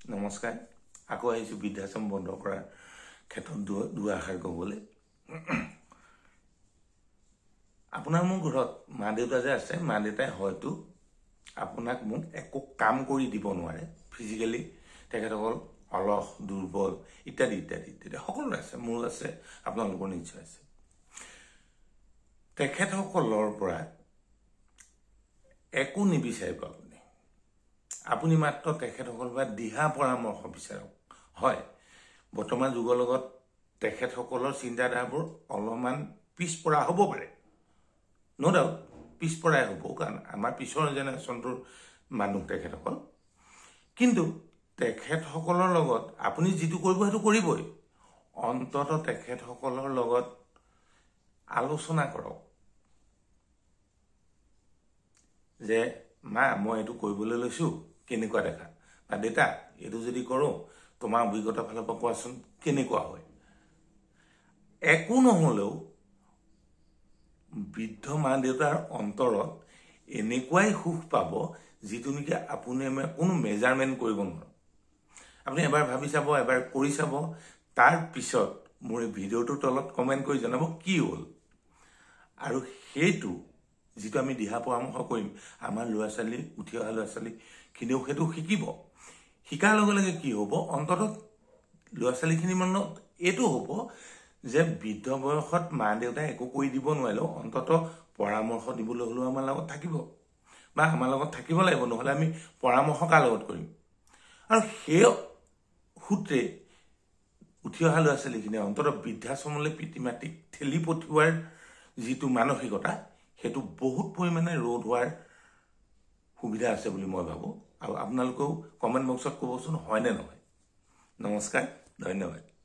নমস্কাৰ আকৌ আহিছো বৃদ্ধাশ্ৰম বন্ধ কৰাৰ ক্ষেত্ৰত দুআষাৰ ক'বলৈ আপোনাৰ মোৰ ঘৰত মা দেউতা যে আছে মা দেউতাই হয়তো আপোনাক মোক একো কাম কৰি দিব নোৱাৰে ফিজিক্যালি তেখেতসকল অলস দুৰ্বল ইত্যাদি ইত্যাদি ইত্যাদি সকলো আছে মোৰ আছে আপোনালোকৰ নিশ্চয় আছে তেখেতসকলৰ পৰা একো নিবিচাৰিব আপুনি মাত্ৰ তেখেতসকলৰ পৰা দিহা পৰামৰ্শ বিচাৰক হয় বৰ্তমান যুগৰ লগত তেখেতসকলৰ চিন্তাধাৰাবোৰ অলপমান পিছপৰা হ'ব পাৰে নো ডাউট পিছপৰাই হ'ব কাৰণ আমাৰ পিছৰ জেনেৰেশ্যনটোৰ মানুহ তেখেতসকল কিন্তু তেখেতসকলৰ লগত আপুনি যিটো কৰিব সেইটো কৰিবই অন্তত তেখেতসকলৰ লগত আলোচনা কৰক যে মা মই এইটো কৰিবলৈ লৈছো কেনেকুৱা দেখা বা দেউতা এইটো যদি কৰোঁ তোমাৰ অভিজ্ঞতা ফালৰ পৰা কোৱাচোন কেনেকুৱা হয় একো নহলেও বৃদ্ধ মা দেউতাৰ অন্তৰত এনেকুৱাই সুখ পাব যিটো নেকি আপুনি কোনো মেজাৰমেণ্ট কৰিব নোৱাৰে আপুনি এবাৰ ভাবি চাব এবাৰ কৰি চাব তাৰ পিছত মোৰ ভিডিঅ'টোৰ তলত কমেণ্ট কৰি জনাব কি হ'ল আৰু সেইটো যিটো আমি দিহা পৰামৰ্শ কৰিম আমাৰ ল'ৰা ছোৱালী উঠি অহা ল'ৰা ছোৱালীখিনিও সেইটো শিকিব শিকাৰ লগে লগে কি হ'ব অন্তত ল'ৰা ছোৱালীখিনিৰ মনত এইটো হ'ব যে বৃদ্ধ বয়সত মা দেউতাই একো কৰি দিব নোৱাৰিলেও অন্তত পৰামৰ্শ দিবলৈ হ'লেও আমাৰ লগত থাকিব বা আমাৰ লগত থাকিব লাগিব নহ'লে আমি পৰামৰ্শ কাৰ লগত কৰিম আৰু সেই সূত্ৰে উঠি অহা ল'ৰা ছোৱালীখিনিয়ে অন্তত বৃদ্ধাশ্ৰমলৈ পিতৃ মাতৃক ঠেলি পঠিওৱাৰ যিটো মানসিকতা সেইটো বহুত পৰিমাণে ৰোধ হোৱাৰ সুবিধা আছে বুলি মই ভাবোঁ আৰু আপোনালোকেও কমেণ্ট বক্সত ক'বচোন হয়নে নহয় নমস্কাৰ ধন্যবাদ